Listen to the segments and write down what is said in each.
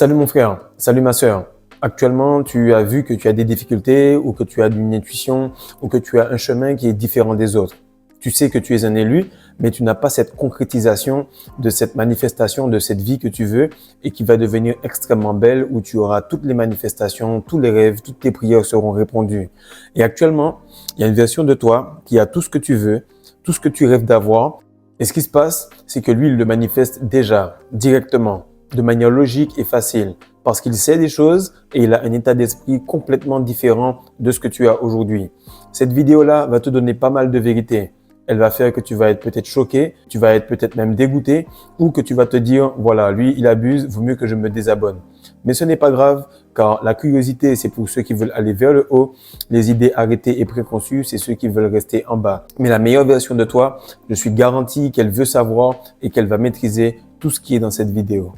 Salut mon frère, salut ma sœur. Actuellement, tu as vu que tu as des difficultés ou que tu as une intuition ou que tu as un chemin qui est différent des autres. Tu sais que tu es un élu, mais tu n'as pas cette concrétisation de cette manifestation, de cette vie que tu veux et qui va devenir extrêmement belle où tu auras toutes les manifestations, tous les rêves, toutes tes prières seront répondues. Et actuellement, il y a une version de toi qui a tout ce que tu veux, tout ce que tu rêves d'avoir. Et ce qui se passe, c'est que lui, il le manifeste déjà, directement, de manière logique et facile, parce qu'il sait des choses et il a un état d'esprit complètement différent de ce que tu as aujourd'hui. Cette vidéo-là va te donner pas mal de vérités. Elle va faire que tu vas être peut-être choqué, tu vas être peut-être même dégoûté ou que tu vas te dire, voilà, lui, il abuse, vaut mieux que je me désabonne. Mais ce n'est pas grave, car la curiosité, c'est pour ceux qui veulent aller vers le haut. Les idées arrêtées et préconçues, c'est ceux qui veulent rester en bas. Mais la meilleure version de toi, je suis garanti qu'elle veut savoir et qu'elle va maîtriser tout ce qui est dans cette vidéo.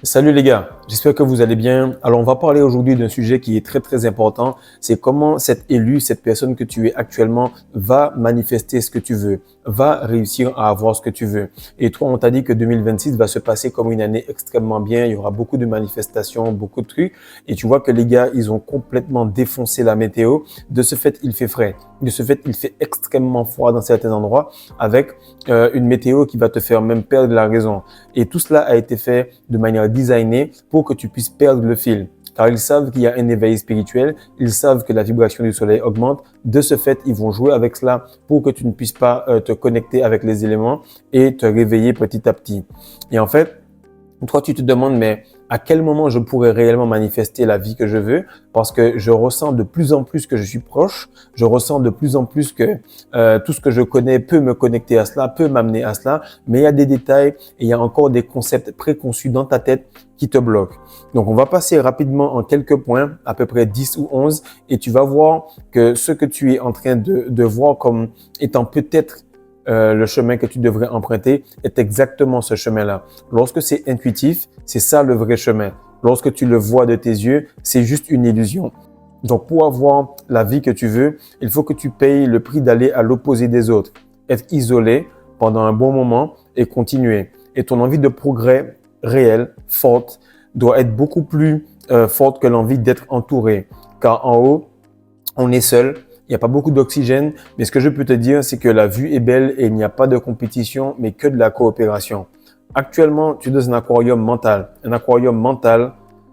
Salut les gars, j'espère que vous allez bien. Alors on va parler aujourd'hui d'un sujet qui est très important, c'est comment cet élu, cette personne que tu es actuellement va manifester ce que tu veux, va réussir à avoir ce que tu veux. Et toi on t'a dit que 2026 va se passer comme une année extrêmement bien, il y aura beaucoup de manifestations, beaucoup de trucs et tu vois que les gars ils ont complètement défoncé la météo. De ce fait il fait frais, de ce fait il fait extrêmement froid dans certains endroits avec une météo qui va te faire même perdre la raison. Et tout cela a été fait de manière designée pour que tu puisses perdre le fil. Car ils savent qu'il y a un éveil spirituel, ils savent que la vibration du soleil augmente. De ce fait, ils vont jouer avec cela pour que tu ne puisses pas te connecter avec les éléments et te réveiller petit à petit. Et en fait, toi, tu te demandes, mais à quel moment je pourrais réellement manifester la vie que je veux? Parce que je ressens de plus en plus que je suis proche, je ressens de plus en plus que tout ce que je connais peut me connecter à cela, peut m'amener à cela, mais il y a des détails et il y a encore des concepts préconçus dans ta tête qui te bloquent. Donc, on va passer rapidement en quelques points, à peu près 10 ou 11, et tu vas voir que ce que tu es en train de voir comme étant peut-être le chemin que tu devrais emprunter est exactement ce chemin-là. Lorsque c'est intuitif, c'est ça le vrai chemin. Lorsque tu le vois de tes yeux, c'est juste une illusion. Donc, pour avoir la vie que tu veux, il faut que tu payes le prix d'aller à l'opposé des autres. Être isolé pendant un bon moment et continuer. Et ton envie de progrès réel, forte, doit être beaucoup plus forte que l'envie d'être entouré. Car en haut, on est seul. Il n'y a pas beaucoup d'oxygène, mais ce que je peux te dire, c'est que la vue est belle et il n'y a pas de compétition, mais que de la coopération. Actuellement, tu es dans un aquarium mental,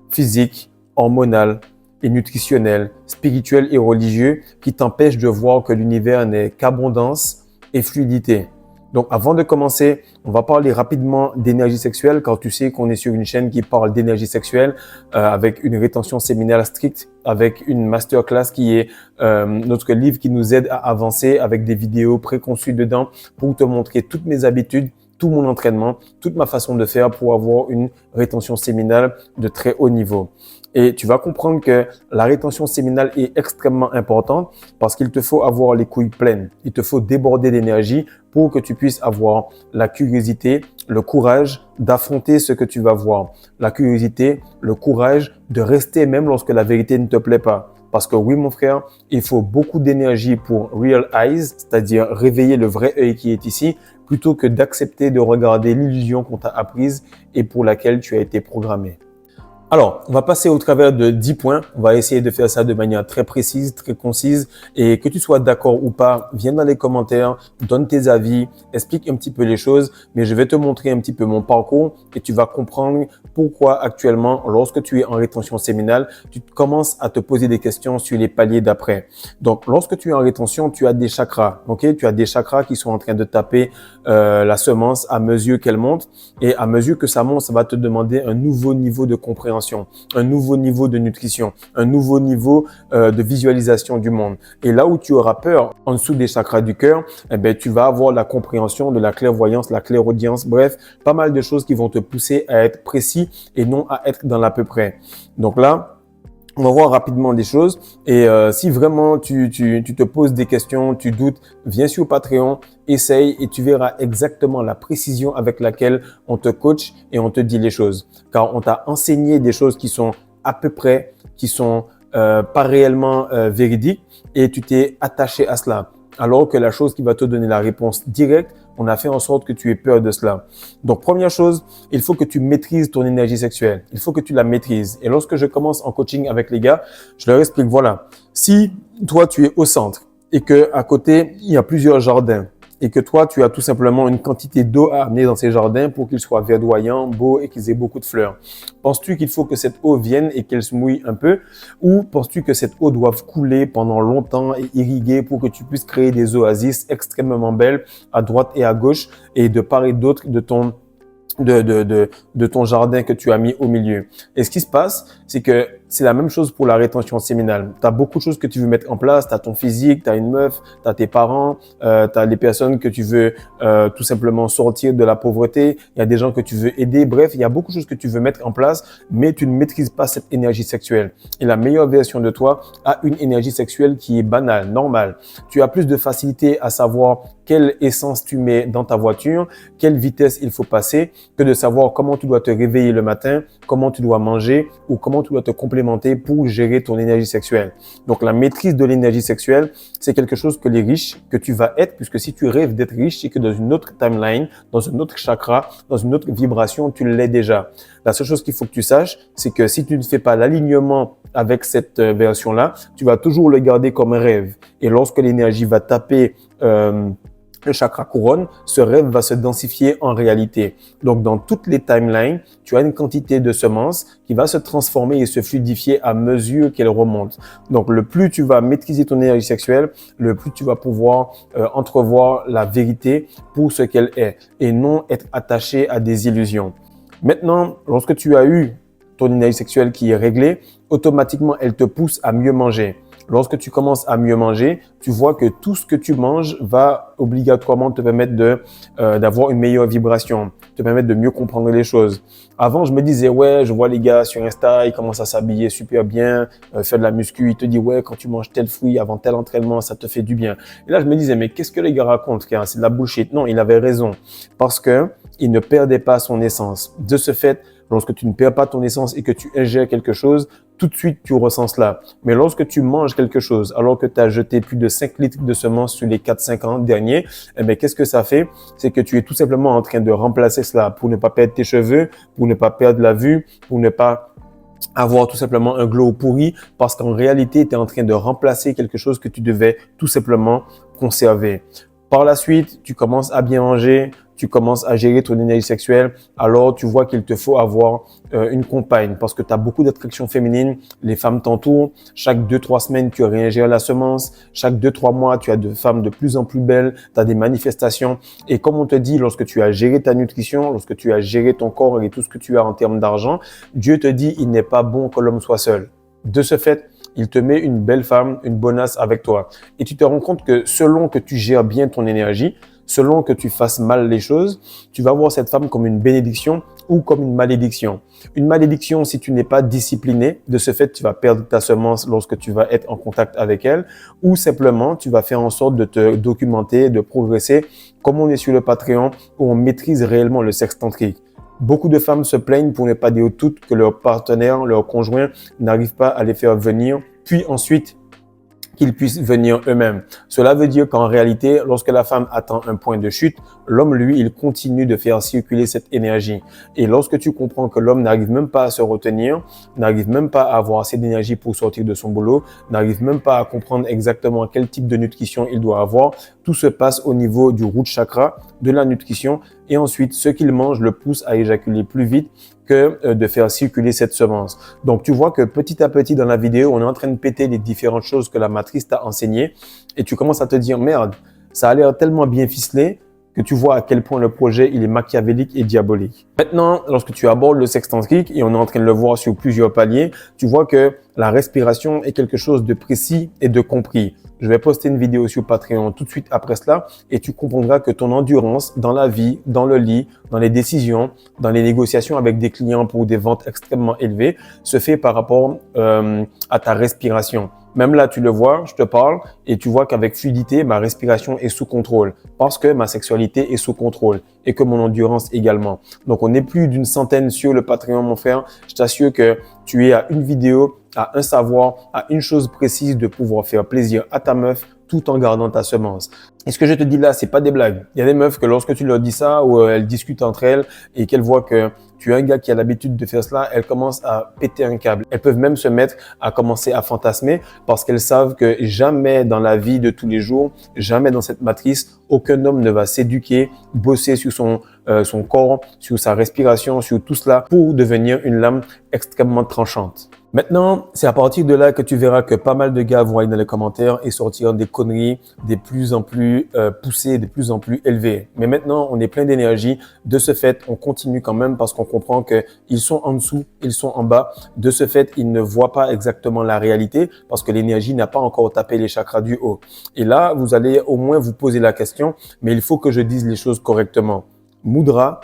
physique, hormonal et nutritionnel, spirituel et religieux qui t'empêche de voir que l'univers n'est qu'abondance et fluidité. Donc, avant de commencer, on va parler rapidement d'énergie sexuelle, car tu sais qu'on est sur une chaîne qui parle d'énergie sexuelle avec une rétention séminale stricte, avec une masterclass qui est notre livre qui nous aide à avancer avec des vidéos préconçues dedans pour te montrer toutes mes habitudes, tout mon entraînement, toute ma façon de faire pour avoir une rétention séminale de très haut niveau. Et tu vas comprendre que la rétention séminale est extrêmement importante parce qu'il te faut avoir les couilles pleines. Il te faut déborder d'énergie pour que tu puisses avoir la curiosité, le courage d'affronter ce que tu vas voir. La curiosité, le courage de rester même lorsque la vérité ne te plaît pas. Parce que oui, mon frère, il faut beaucoup d'énergie pour real eyes, c'est-à-dire réveiller le vrai œil qui est ici, plutôt que d'accepter de regarder l'illusion qu'on t'a apprise et pour laquelle tu as été programmé. Alors, on va passer au travers de 10 points. On va essayer de faire ça de manière très précise, très concise. Et que tu sois d'accord ou pas, viens dans les commentaires, donne tes avis, explique un petit peu les choses. Mais je vais te montrer un petit peu mon parcours et tu vas comprendre pourquoi actuellement, lorsque tu es en rétention séminale, tu commences à te poser des questions sur les paliers d'après. Donc, lorsque tu es en rétention, tu as des chakras. Ok, tu as des chakras qui sont en train de taper la semence à mesure qu'elle monte. Et à mesure que ça monte, ça va te demander un nouveau niveau de compréhension, un nouveau niveau de nutrition, un nouveau niveau de visualisation du monde. Et là où tu auras peur, en dessous des chakras du cœur, eh bien, tu vas avoir la compréhension de la clairvoyance, la clairaudience, bref, pas mal de choses qui vont te pousser à être précis et non à être dans l'à peu près. Donc là, on va voir rapidement des choses et si vraiment tu te poses des questions, tu doutes, viens sur Patreon, essaye et tu verras exactement la précision avec laquelle on te coach et on te dit les choses. Car on t'a enseigné des choses qui sont à peu près, qui sont pas réellement véridiques et tu t'es attaché à cela. alors que la chose qui va te donner la réponse directe, on a fait en sorte que tu aies peur de cela. Donc, première chose, il faut que tu maîtrises ton énergie sexuelle. Il faut que tu la maîtrises. Et lorsque je commence en coaching avec les gars, je leur explique, voilà, si toi, tu es au centre et que à côté, il y a plusieurs jardins, et que toi, tu as tout simplement une quantité d'eau à amener dans ces jardins pour qu'ils soient verdoyants, beaux et qu'ils aient beaucoup de fleurs. Penses-tu qu'il faut que cette eau vienne et qu'elle se mouille un peu, ou penses-tu que cette eau doit couler pendant longtemps et irriguer pour que tu puisses créer des oasis extrêmement belles à droite et à gauche et de part et d'autre de ton jardin que tu as mis au milieu. Et ce qui se passe, c'est que c'est la même chose pour la rétention séminale. Tu as beaucoup de choses que tu veux mettre en place. Tu as ton physique, tu as une meuf, tu as tes parents, tu as les personnes que tu veux tout simplement sortir de la pauvreté. Il y a des gens que tu veux aider. Bref, il y a beaucoup de choses que tu veux mettre en place, mais tu ne maîtrises pas cette énergie sexuelle. Et la meilleure version de toi a une énergie sexuelle qui est banale, normale. Tu as plus de facilité à savoir quelle essence tu mets dans ta voiture, quelle vitesse il faut passer, que de savoir comment tu dois te réveiller le matin, comment tu dois manger ou comment tu dois te complémenter pour gérer ton énergie sexuelle. Donc, la maîtrise de l'énergie sexuelle, c'est quelque chose que les riches, que tu vas être, puisque si tu rêves d'être riche, c'est que dans une autre timeline, dans un autre chakra, dans une autre vibration, tu l'es déjà. La seule chose qu'il faut que tu saches, c'est que si tu ne fais pas l'alignement avec cette version-là, tu vas toujours le garder comme un rêve. Et lorsque l'énergie va taper le chakra couronne, ce rêve va se densifier en réalité. Donc, dans toutes les timelines, tu as une quantité de semences qui va se transformer et se fluidifier à mesure qu'elle remonte. Donc, le plus tu vas maîtriser ton énergie sexuelle, le plus tu vas pouvoir entrevoir la vérité pour ce qu'elle est et non être attaché à des illusions. Maintenant, lorsque tu as eu ton énergie sexuelle qui est réglée, automatiquement, elle te pousse à mieux manger. Lorsque tu commences à mieux manger, tu vois que tout ce que tu manges va obligatoirement te permettre d'avoir une meilleure vibration, te permettre de mieux comprendre les choses. Avant, je me disais, ouais, je vois les gars sur Insta, ils commencent à s'habiller super bien, faire de la muscu, ils te disent, ouais, quand tu manges tel fruit avant tel entraînement, ça te fait du bien. Et là, je me disais, mais qu'est-ce que les gars racontent, frère? C'est de la bullshit. Non, il avait raison. Parce que il ne perdait pas son essence. De ce fait, lorsque tu ne perds pas ton essence et que tu ingères quelque chose, tout de suite, tu ressens cela. Mais lorsque tu manges quelque chose, alors que tu as jeté plus de 5 litres de semences sur les 4-5 ans derniers, eh bien, qu'est-ce que ça fait? C'est que tu es tout simplement en train de remplacer cela pour ne pas perdre tes cheveux, pour ne pas perdre la vue, pour ne pas avoir tout simplement un glow pourri, parce qu'en réalité, tu es en train de remplacer quelque chose que tu devais tout simplement conserver. Par la suite, tu commences à bien manger, tu commences à gérer ton énergie sexuelle, alors tu vois qu'il te faut avoir une compagne parce que tu as beaucoup d'attraction féminine, les femmes t'entourent, chaque 2-3 semaines, tu réingères la semence, chaque 2-3 mois, tu as des femmes de plus en plus belles, tu as des manifestations et comme on te dit, lorsque tu as géré ta nutrition, lorsque tu as géré ton corps et tout ce que tu as en termes d'argent, Dieu te dit, il n'est pas bon que l'homme soit seul. De ce fait, il te met une belle femme, une bonasse avec toi. Et tu te rends compte que selon que tu gères bien ton énergie, selon que tu fasses mal les choses, tu vas voir cette femme comme une bénédiction ou comme une malédiction. Une malédiction si tu n'es pas discipliné, de ce fait tu vas perdre ta semence lorsque tu vas être en contact avec elle, ou simplement tu vas faire en sorte de te documenter, de progresser, comme on est sur le Patreon où on maîtrise réellement le sexe tantrique. Beaucoup de femmes se plaignent, pour ne pas dire toutes, que leur partenaire, leur conjoint n'arrive pas à les faire venir, puis ensuite qu'ils puissent venir eux-mêmes. Cela veut dire qu'en réalité, lorsque la femme atteint un point de chute, l'homme, lui, il continue de faire circuler cette énergie. Et lorsque tu comprends que l'homme n'arrive même pas à se retenir, n'arrive même pas à avoir assez d'énergie pour sortir de son boulot, n'arrive même pas à comprendre exactement quel type de nutrition il doit avoir, tout se passe au niveau du root chakra, de la nutrition, et ensuite, ce qu'il mange le pousse à éjaculer plus vite que de faire circuler cette semence. Donc, tu vois que petit à petit dans la vidéo, on est en train de péter les différentes choses que la matrice t'a enseignées et tu commences à te dire, merde, ça a l'air tellement bien ficelé que tu vois à quel point le projet il est machiavélique et diabolique. Maintenant, lorsque tu abordes le sexe tantrique, et on est en train de le voir sur plusieurs paliers, tu vois que la respiration est quelque chose de précis et de compris. Je vais poster une vidéo sur Patreon tout de suite après cela et tu comprendras que ton endurance dans la vie, dans le lit, dans les décisions, dans les négociations avec des clients pour des ventes extrêmement élevées se fait par rapport à ta respiration. Même là, tu le vois, je te parle et tu vois qu'avec fluidité, ma respiration est sous contrôle parce que ma sexualité est sous contrôle et que mon endurance également. Donc, on n'est plus d'une centaine sur le Patreon, mon frère. Je t'assure que tu es à une vidéo, à un savoir, à une chose précise de pouvoir faire plaisir à ta meuf tout en gardant ta semence. Et ce que je te dis là, c'est pas des blagues. Il y a des meufs que lorsque tu leur dis ça ou elles discutent entre elles et qu'elles voient que tu es un gars qui a l'habitude de faire cela, elles commencent à péter un câble. Elles peuvent même se mettre à commencer à fantasmer parce qu'elles savent que jamais dans la vie de tous les jours, jamais dans cette matrice, aucun homme ne va s'éduquer, bosser sur son corps, sur sa respiration, sur tout cela pour devenir une lame extrêmement tranchante. Maintenant, c'est à partir de là que tu verras que pas mal de gars vont aller dans les commentaires et sortir des conneries de plus en plus poussées, de plus en plus élevées. Mais maintenant, on est plein d'énergie. De ce fait, on continue quand même parce qu'on comprend qu'ils sont en dessous, ils sont en bas. De ce fait, ils ne voient pas exactement la réalité parce que l'énergie n'a pas encore tapé les chakras du haut. Et là, vous allez au moins vous poser la question, mais il faut que je dise les choses correctement. Mudra,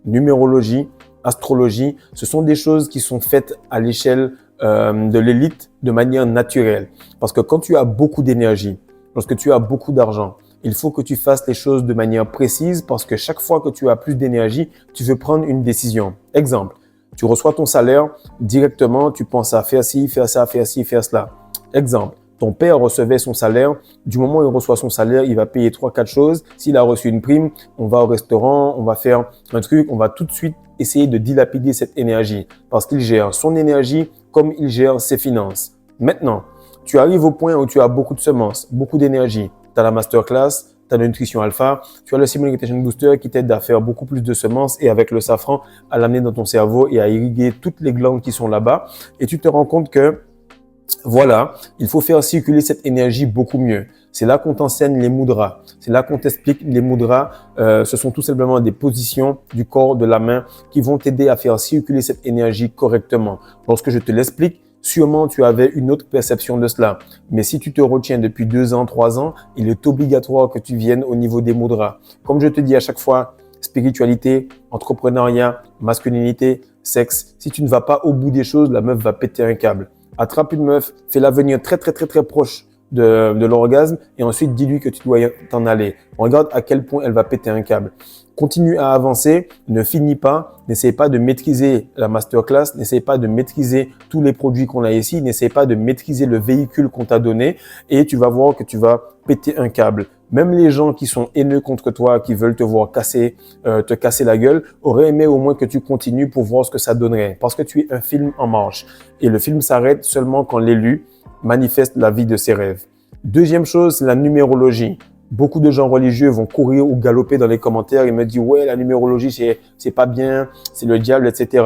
numérologie, astrologie, ce sont des choses qui sont faites à l'échelle de l'élite de manière naturelle. Parce que quand tu as beaucoup d'énergie, lorsque tu as beaucoup d'argent, il faut que tu fasses les choses de manière précise parce que chaque fois que tu as plus d'énergie, tu veux prendre une décision. Exemple, tu reçois ton salaire directement, tu penses à faire ci, faire ça, faire ci, faire cela. Exemple, ton père recevait son salaire. Du moment où il reçoit son salaire, il va payer 3-4 choses. S'il a reçu une prime, on va au restaurant, on va faire un truc, on va tout de suite essayer de dilapider cette énergie parce qu'il gère son énergie comme il gère ses finances. Maintenant, tu arrives au point où tu as beaucoup de semences, beaucoup d'énergie. Tu as la masterclass, tu as la nutrition alpha, tu as le Simulation Booster qui t'aide à faire beaucoup plus de semences et avec le safran à l'amener dans ton cerveau et à irriguer toutes les glandes qui sont là-bas. Et tu te rends compte que voilà, il faut faire circuler cette énergie beaucoup mieux. C'est là qu'on t'enseigne les mudras. C'est là qu'on t'explique les mudras. Ce sont tout simplement des positions du corps, de la main qui vont t'aider à faire circuler cette énergie correctement. Lorsque je te l'explique, sûrement tu avais une autre perception de cela. Mais si tu te retiens depuis 2 ans, 3 ans, il est obligatoire que tu viennes au niveau des mudras. Comme je te dis à chaque fois, spiritualité, entrepreneuriat, masculinité, sexe. Si tu ne vas pas au bout des choses, la meuf va péter un câble. Attrape une meuf, fais-la venir très proche de l'orgasme et ensuite dis-lui que tu dois t'en aller. Regarde à quel point elle va péter un câble. Continue à avancer, ne finis pas, n'essaie pas de maîtriser la masterclass, n'essaie pas de maîtriser tous les produits qu'on a ici, n'essaie pas de maîtriser le véhicule qu'on t'a donné et tu vas voir que tu vas péter un câble. Même les gens qui sont haineux contre toi, qui veulent te voir te casser la gueule, auraient aimé au moins que tu continues pour voir ce que ça donnerait. Parce que tu es un film en marche. Et le film s'arrête seulement quand l'élu manifeste la vie de ses rêves. Deuxième chose, c'est la numérologie. Beaucoup de gens religieux vont courir ou galoper dans les commentaires et me disent « Ouais, la numérologie, c'est pas bien, c'est le diable, etc. »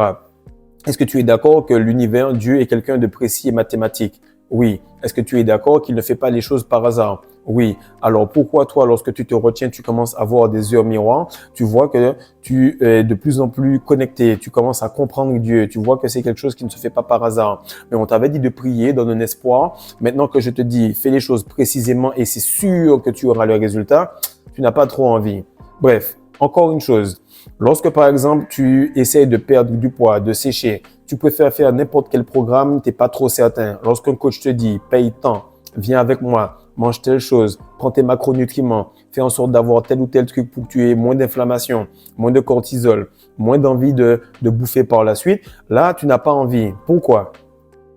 Est-ce que tu es d'accord que l'univers, Dieu est quelqu'un de précis et mathématique? Oui. Est-ce que tu es d'accord qu'il ne fait pas les choses par hasard? Oui. Alors pourquoi toi, lorsque tu te retiens, tu commences à voir des heures miroirs, tu vois que tu es de plus en plus connecté, tu commences à comprendre Dieu, tu vois que c'est quelque chose qui ne se fait pas par hasard. Mais on t'avait dit de prier, dans un espoir. Maintenant que je te dis, fais les choses précisément et c'est sûr que tu auras le résultat, tu n'as pas trop envie. Bref, encore une chose. Lorsque, par exemple, tu essaies de perdre du poids, de sécher, tu préfères faire n'importe quel programme, tu n'es pas trop certain. Lorsqu'un coach te dit « paye tant, viens avec moi, mange telle chose, prends tes macronutriments, fais en sorte d'avoir tel ou tel truc pour que tu aies moins d'inflammation, moins de cortisol, moins d'envie de bouffer par la suite », là, tu n'as pas envie. Pourquoi?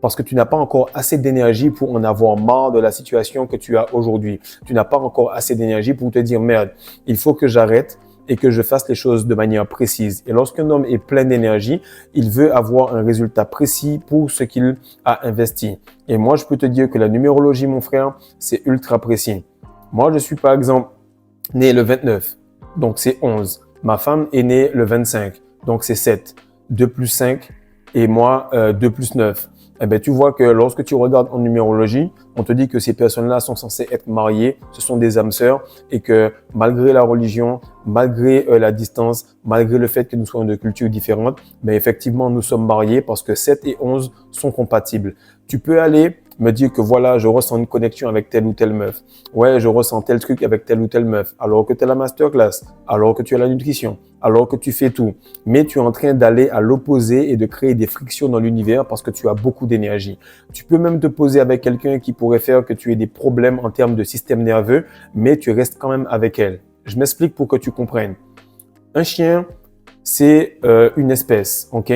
Parce que tu n'as pas encore assez d'énergie pour en avoir marre de la situation que tu as aujourd'hui. Tu n'as pas encore assez d'énergie pour te dire « merde, il faut que j'arrête ». Et que je fasse les choses de manière précise. Et lorsqu'un homme est plein d'énergie, il veut avoir un résultat précis pour ce qu'il a investi. Et moi, je peux te dire que la numérologie, mon frère, c'est ultra précis. Moi, je suis par exemple né le 29, donc c'est 11. Ma femme est née le 25, donc c'est 7. 2 plus 5 et moi 2 plus 9. Eh bien, tu vois que lorsque tu regardes en numérologie, on te dit que ces personnes-là sont censées être mariées, ce sont des âmes sœurs et que malgré la religion, malgré la distance, malgré le fait que nous soyons de cultures différentes, mais effectivement, nous sommes mariés parce que 7 et 11 sont compatibles. Tu peux aller me dire que voilà, je ressens une connexion avec telle ou telle meuf. Ouais, je ressens tel truc avec telle ou telle meuf. Alors que tu as la masterclass, alors que tu as la nutrition, alors que tu fais tout. Mais tu es en train d'aller à l'opposé et de créer des frictions dans l'univers parce que tu as beaucoup d'énergie. Tu peux même te poser avec quelqu'un qui pourrait faire que tu aies des problèmes en termes de système nerveux, mais tu restes quand même avec elle. Je m'explique pour que tu comprennes. Un chien, c'est une espèce, ok?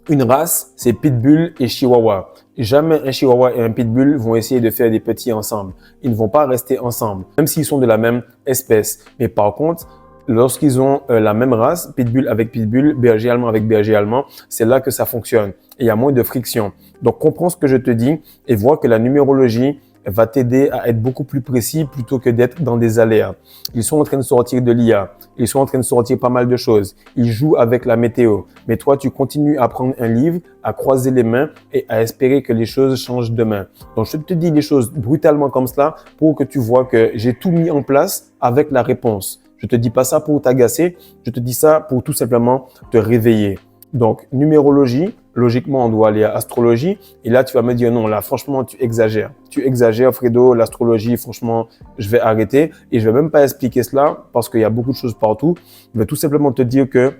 Une race, c'est Pitbull et Chihuahua. Jamais un Chihuahua et un Pitbull vont essayer de faire des petits ensemble. Ils ne vont pas rester ensemble, même s'ils sont de la même espèce. Mais par contre, lorsqu'ils ont la même race, Pitbull avec Pitbull, berger allemand avec berger allemand, c'est là que ça fonctionne. Et il y a moins de friction. Donc, comprends ce que je te dis et vois que la numérologie va t'aider à être beaucoup plus précis plutôt que d'être dans des aléas. Ils sont en train de sortir de l'IA. Ils sont en train de sortir pas mal de choses. Ils jouent avec la météo. Mais toi, tu continues à prendre un livre, à croiser les mains et à espérer que les choses changent demain. Donc, je te dis les choses brutalement comme cela pour que tu vois que j'ai tout mis en place avec la réponse. Je te dis pas ça pour t'agacer. Je te dis ça pour tout simplement te réveiller. Donc, numérologie, logiquement, on doit aller à astrologie. Et là, tu vas me dire, non, là, franchement, tu exagères. Tu exagères, Fredo, l'astrologie, franchement, je vais arrêter. Et je vais même pas expliquer cela parce qu'il y a beaucoup de choses partout. Je vais tout simplement te dire que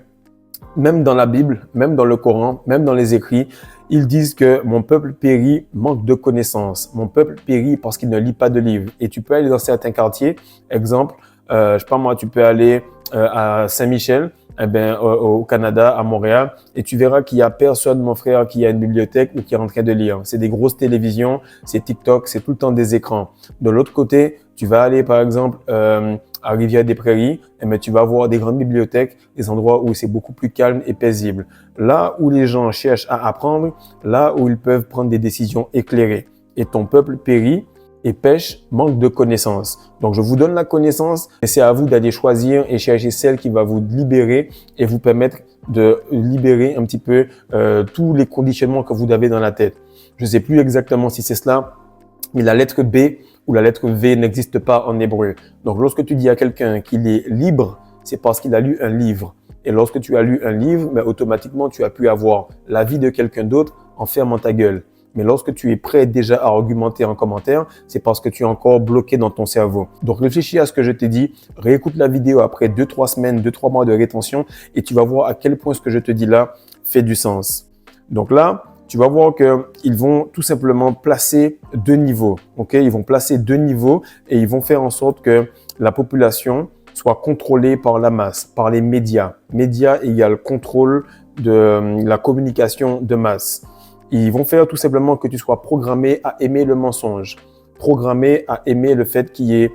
même dans la Bible, même dans le Coran, même dans les écrits, ils disent que mon peuple périt manque de connaissances. Mon peuple périt parce qu'il ne lit pas de livres. Et tu peux aller dans certains quartiers. Exemple, je sais pas moi, tu peux aller à Saint-Michel, au Canada, à Montréal, et tu verras qu'il y a personne, mon frère, qui a une bibliothèque ou qui est en train de lire. C'est des grosses télévisions, c'est TikTok, c'est tout le temps des écrans. De l'autre côté, tu vas aller par exemple à Rivière-des-Prairies, tu vas voir des grandes bibliothèques, des endroits où c'est beaucoup plus calme et paisible. Là où les gens cherchent à apprendre, là où ils peuvent prendre des décisions éclairées. Et ton peuple périt et pêche, manque de connaissances. Donc, je vous donne la connaissance et c'est à vous d'aller choisir et chercher celle qui va vous libérer et vous permettre de libérer un petit peu tous les conditionnements que vous avez dans la tête. Je ne sais plus exactement si c'est cela, mais la lettre B ou la lettre V n'existe pas en hébreu. Donc, lorsque tu dis à quelqu'un qu'il est libre, c'est parce qu'il a lu un livre. Et lorsque tu as lu un livre, automatiquement, tu as pu avoir l'avis de quelqu'un d'autre en fermant ta gueule. Mais lorsque tu es prêt déjà à argumenter en commentaire, c'est parce que tu es encore bloqué dans ton cerveau. Donc, réfléchis à ce que je t'ai dit. Réécoute la vidéo après 2-3 semaines, 2-3 mois de rétention et tu vas voir à quel point ce que je te dis là fait du sens. Donc là, tu vas voir qu'ils vont tout simplement placer 2 niveaux. Okay? Ils vont placer 2 niveaux et ils vont faire en sorte que la population soit contrôlée par la masse, par les médias. Médias égale contrôle de la communication de masse. Ils vont faire tout simplement que tu sois programmé à aimer le mensonge, programmé à aimer le fait qu'il y ait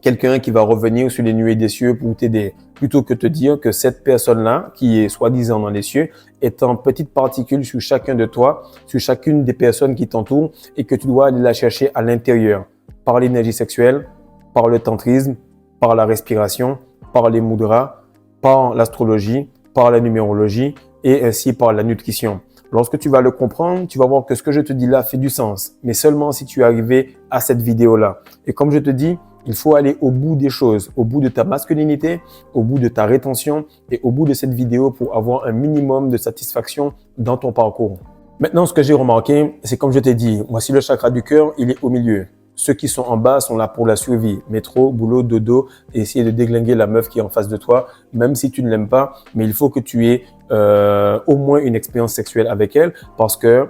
quelqu'un qui va revenir sur les nuées des cieux pour t'aider, plutôt que te dire que cette personne-là, qui est soi-disant dans les cieux, est en petites particules sur chacun de toi, sur chacune des personnes qui t'entourent et que tu dois aller la chercher à l'intérieur, par l'énergie sexuelle, par le tantrisme, par la respiration, par les mudras, par l'astrologie, par la numérologie et ainsi par la nutrition. Lorsque tu vas le comprendre, tu vas voir que ce que je te dis là fait du sens, mais seulement si tu es arrivé à cette vidéo-là. Et comme je te dis, il faut aller au bout des choses, au bout de ta masculinité, au bout de ta rétention et au bout de cette vidéo pour avoir un minimum de satisfaction dans ton parcours. Maintenant, ce que j'ai remarqué, c'est comme je t'ai dit, voici le chakra du cœur, il est au milieu. Ceux qui sont en bas sont là pour la survie. Métro, boulot, dodo, et essayer de déglinguer la meuf qui est en face de toi, même si tu ne l'aimes pas. Mais il faut que tu aies au moins une expérience sexuelle avec elle parce que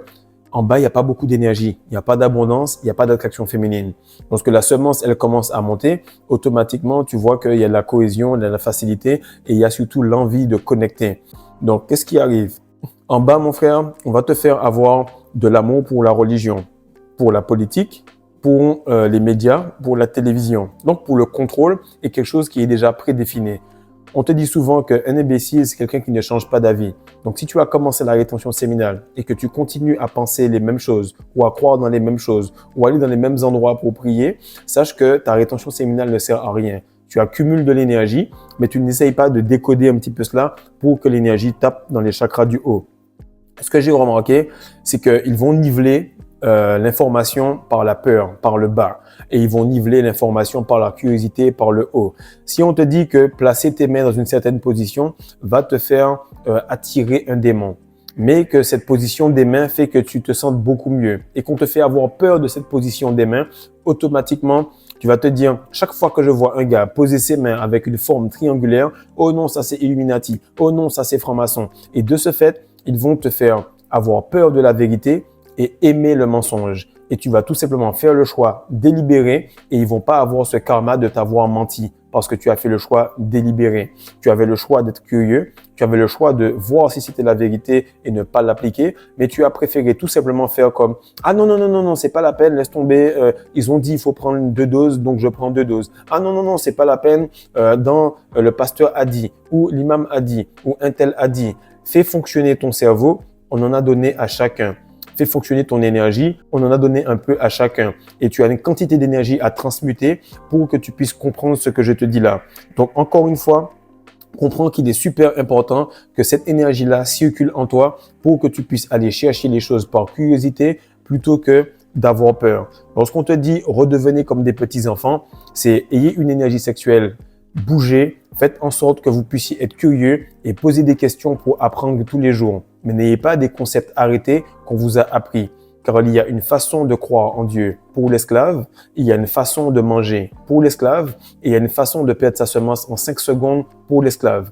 en bas, il n'y a pas beaucoup d'énergie. Il n'y a pas d'abondance, il n'y a pas d'attraction féminine. Lorsque la semence, elle commence à monter, automatiquement, tu vois qu'il y a de la cohésion, de la facilité et il y a surtout l'envie de connecter. Donc, qu'est-ce qui arrive? En bas, mon frère, on va te faire avoir de l'amour pour la religion, pour la politique, pour les médias, pour la télévision. Donc, pour le contrôle est quelque chose qui est déjà prédéfini. On te dit souvent qu'un imbécile, c'est quelqu'un qui ne change pas d'avis. Donc, si tu as commencé la rétention séminale et que tu continues à penser les mêmes choses ou à croire dans les mêmes choses ou aller dans les mêmes endroits pour prier, sache que ta rétention séminale ne sert à rien. Tu accumules de l'énergie, mais tu n'essayes pas de décoder un petit peu cela pour que l'énergie tape dans les chakras du haut. Ce que j'ai remarqué, c'est qu'ils vont niveler l'information par la peur, par le bas. Et ils vont niveler l'information par la curiosité, par le haut. Si on te dit que placer tes mains dans une certaine position va te faire attirer un démon, mais que cette position des mains fait que tu te sentes beaucoup mieux et qu'on te fait avoir peur de cette position des mains, automatiquement, tu vas te dire, chaque fois que je vois un gars poser ses mains avec une forme triangulaire, oh non, ça c'est Illuminati, oh non, ça c'est franc-maçon. Et de ce fait, ils vont te faire avoir peur de la vérité et aimer le mensonge. Et tu vas tout simplement faire le choix délibéré et ils vont pas avoir ce karma de t'avoir menti parce que tu as fait le choix délibéré. Tu avais le choix d'être curieux, tu avais le choix de voir si c'était la vérité et ne pas l'appliquer, mais tu as préféré tout simplement faire comme « Ah non, non, non, non, non, c'est pas la peine, laisse tomber, ils ont dit il faut prendre 2 doses, donc je prends 2 doses. Ah non, non, non, c'est pas la peine, le pasteur a dit, ou l'imam a dit, ou un tel a dit. » Fais fonctionner ton cerveau, on en a donné à chacun. Fais fonctionner ton énergie, on en a donné un peu à chacun. Et tu as une quantité d'énergie à transmuter pour que tu puisses comprendre ce que je te dis là. Donc, encore une fois, comprends qu'il est super important que cette énergie-là circule en toi pour que tu puisses aller chercher les choses par curiosité plutôt que d'avoir peur. Lorsqu'on te dit redevenez comme des petits enfants, c'est ayez une énergie sexuelle, bougez, faites en sorte que vous puissiez être curieux et poser des questions pour apprendre tous les jours. Mais n'ayez pas des concepts arrêtés qu'on vous a appris. Car il y a une façon de croire en Dieu pour l'esclave, il y a une façon de manger pour l'esclave et il y a une façon de perdre sa semence en 5 secondes pour l'esclave.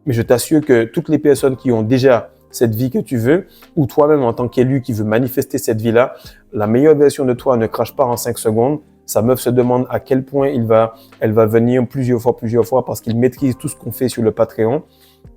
Mais je t'assure que toutes les personnes qui ont déjà cette vie que tu veux, ou toi-même en tant qu'élu qui veut manifester cette vie-là, la meilleure version de toi ne crache pas en 5 secondes. Sa meuf se demande à quel point elle va venir plusieurs fois parce qu'il maîtrise tout ce qu'on fait sur le Patreon.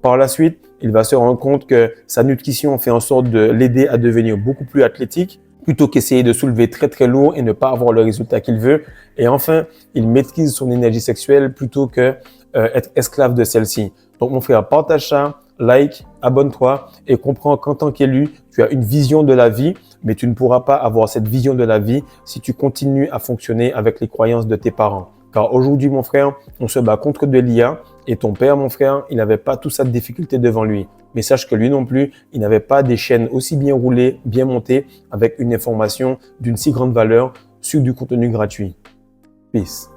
Par la suite, il va se rendre compte que sa nutrition fait en sorte de l'aider à devenir beaucoup plus athlétique plutôt qu'essayer de soulever très très lourd et ne pas avoir le résultat qu'il veut. Et enfin, il maîtrise son énergie sexuelle plutôt que être esclave de celle-ci. Donc mon frère, partage ça, like, abonne-toi et comprends qu'en tant qu'élu, tu as une vision de la vie, mais tu ne pourras pas avoir cette vision de la vie si tu continues à fonctionner avec les croyances de tes parents. Car aujourd'hui, mon frère, on se bat contre de l'IA et ton père, mon frère, il n'avait pas toute cette difficulté devant lui. Mais sache que lui non plus, il n'avait pas des chaînes aussi bien roulées, bien montées, avec une information d'une si grande valeur sur du contenu gratuit. Peace.